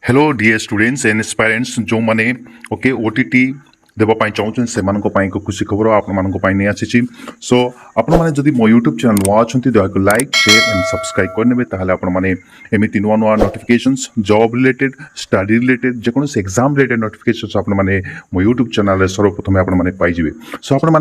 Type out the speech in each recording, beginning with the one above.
Hello dear students and aspirants जो मैंने okay OTT देवाई चाहूँ से एक खुशी खबर नहीं आसी सो आपने मो यूट्यूब चैनल नुआ अच्छा दया लाइक शेयर एंड सब्सक्राइब करने ताहले आपमती नुआ नुआ notifications job related study related जेकोसी एग्जाम रिलेटेड नोटिफिकेशंस आपने मो यूट्यूब चैनल सर्वप्रथम आपने पाइबे सो आपने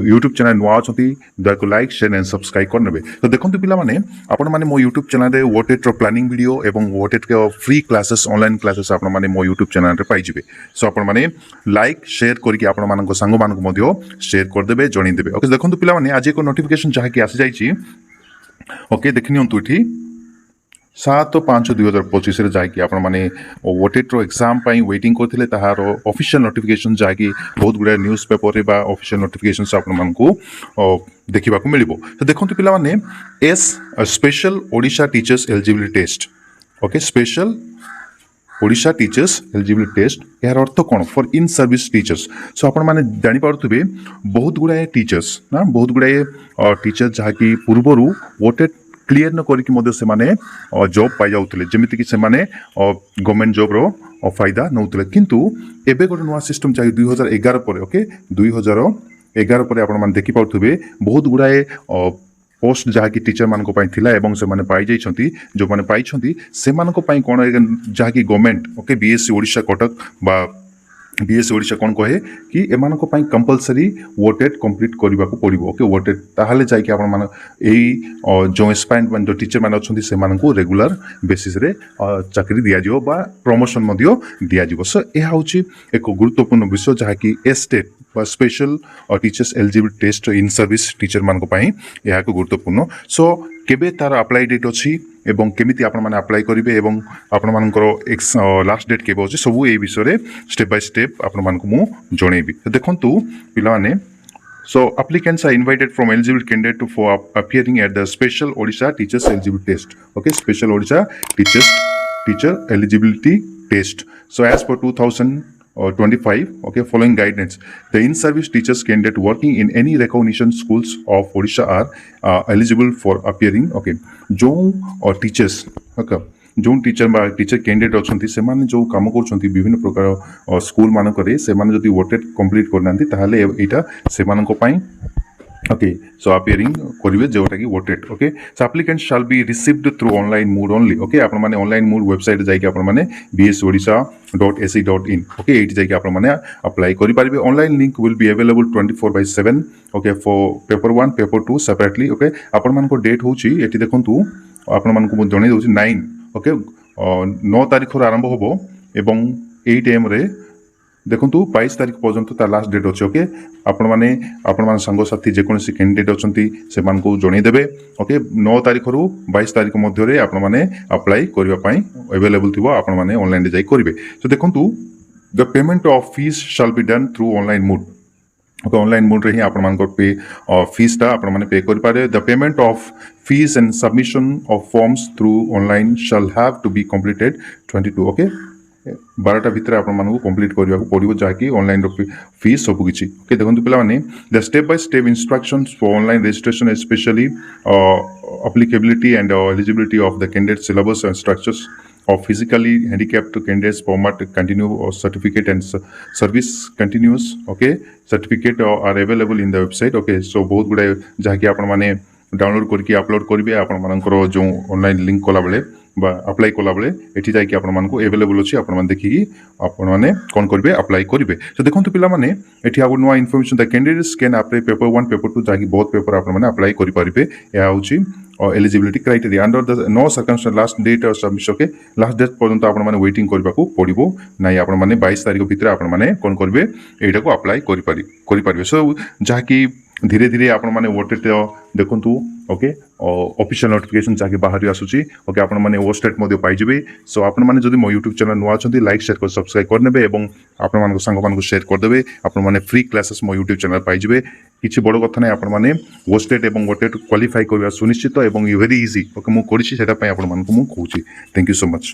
यूट्यूब चैनल नुआ अच्छा दया लाइक शेयर एंड सब्सक्राइब करने तो देखो पे आपने मो यूट्यूब चैनल वोटेट प्लानिंग वीडियो और वोटेट फ्री क्लासेस ऑनलाइन क्लासेस आपने मो यूट्यूब चैनल पाइबे सो आपने लाइक शेयर करके आपण सांग मानक शेयर करदे जनईदे ओके देखो पे आज एक नोटिफिकेशन जहाँकि आसी जाइए ओके देखनी ये 7/5/2025 जहाँकि आपने वोटेट्र एग्जाम वेटिंग करते तार ऑफिशियल नोटिफिकेशन जहाँकि बहुत गुड़ा न्यूज पेपर बा ऑफिशियल नोटिफिकेशन आपको देखा मिल तो देखो पे एस special Odisha teachers eligibility test okay special Odisha teachers eligibility test यार अर्थ कौन for in service teachers so आपने जानीपे बहुत गुड़ाए टीचर्स ना बहुत गुड़ाए टीचर जहाँकि पूर्वर वोटेड क्लीयर न करके जॉब पाई जाऊे जमीक गवर्नमेंट जॉब रो फायदा नौते किंतु एबे गोटे नुआ सिस्टम चाहिए 2011 पर ओके 2011 पर आप देखिपे बहुत गुड़ाए पोस्ट जहाँकि टीचर मान से पाई जाइछंती जो मैंने पाई से कौन जहाँकि government okay BSc Odisha Cuttack बा बीएससी ओडिशा कौन कहे कि एम कंपलसरी वोटेड कंप्लीट करने को पड़ो ओके वोटेड ताहले जाइए आप जो एस्पायरेंट जो टीचर मैंने अच्छे से रेगुलर बेसिस रे चाकरी दिज्व बा प्रमोशन दिज्व सो यह हूँ एक गुरुत्वपूर्ण विषय जहाँकि एस्टेट special teachers eligibility test in service teacher मानी यह एक गुरुत्वपूर्ण सो केबे तार अप्लाई डेट अच्छी एवं केमिति आपने अप्लाई करेंगे और आपंकर लास्ट डेट केबे अच्छी सब ये विषय स्टेप बाय स्टेप आपको जनइबी देखूँ पे So applicants are invited from eligible candidate for appearing at the special Odisha teachers eligibility test. Okay, special Odisha teacher eligibility test. So as per 2025, okay, following guidance, the in-service teachers candidate working in any recognition schools of Odisha are eligible for appearing. Okay, जो teachers, okay. जो teacher teacher candidate अच्छा से जो कम कर विभिन्न प्रकार school मानक से वोटेड कंप्लीट करना यहाँ ओके सो अपियरिंग करेंगे जोटा कि voted okay so applicant shall be received through online mode only okay आपने ऑनलाइन मोड वेबसाइट जाकि आपने bsodisha.ac.in ओके ये जाकि आपने अप्लाई करेंगे online link will be available 24/7 okay for paper 1 paper 2 separately okay आपण डेट हूँ ये देखूँ आपको जन दूसरी 9 ओके 9 तारीख आरंभ हम एवं 8 AM रे देखु 22 तारीख पर्यंत तार लास्ट डेट अच्छे ओके आपण सांगसाथी जेकोसी कैंडिडेट अच्छा से जनईदे ओके 9 तारीख रु 22 तारीख मध्य आपने अप्लाई करने अवेलेबल थी आपने ऑनलाइन जाई करेंगे तो देखु the payment of fees shall be done through online mode okay online mode रे ही आपन पे फीसटा आपने पे करें the payment of fees and submission of forms through online shall have to be completed 22 okay 12टा भितर आपको complete करने को पड़ो जहाँकि ऑनलाइन फीस सब किसी ओके देखो पे the step by step instructions for online registration specially applicability and eligibility of the candidate syllabus and structures of physically handicapped candidates format continue or certificate and service continuous okay certificate are available in the website okay so बहुत गुड़ाए जहाँकि आपण मैंने download करके upload करेंगे आपंकर जो online link कला बेले बा अप्लाई कला बेले ये जाकि आपको एवेलेबल अच्छी आप देखिकी आपने कौन करेंगे अप्लाई करेंगे तो देखो पे ये आगे नुआ information the candidates can apply paper 1 paper 2 जहाँकि बहुत पेपर आपने अप्लाई करेंगे यह हूँ eligibility criteria under the no circumstance last date और सबमिशन ओके लास्ट डेट पर्यंत आपने वेटिंग करने को पड़ो ना आपने 22 तारीख भितर आपने कौन करेंगे यहाँ को अप्लाई करेंगे सो जहाँकि धीरे धीरे आपने वोटेड देखु ओके ऑफिशियल नोटिफिकेशन जहाँकि बाहर आसूसी ओके आपने वेबसाइट पाइबे सो आपने जब मो यूट्यूब चैनल नुआ अच्छा लाइक शेयर कर सब्सक्राइब करने और सांग शेयर करदे आपने फ्री क्लासेस मो यूट्यूब चैनल पाइबे किसी बड़ कथा ना आपने वोस्टेड और वोटेड क्वालिफाई करवा सुनिश्चित और वेरी इजी ओके मुझे कहूँ थैंक यू सो मच।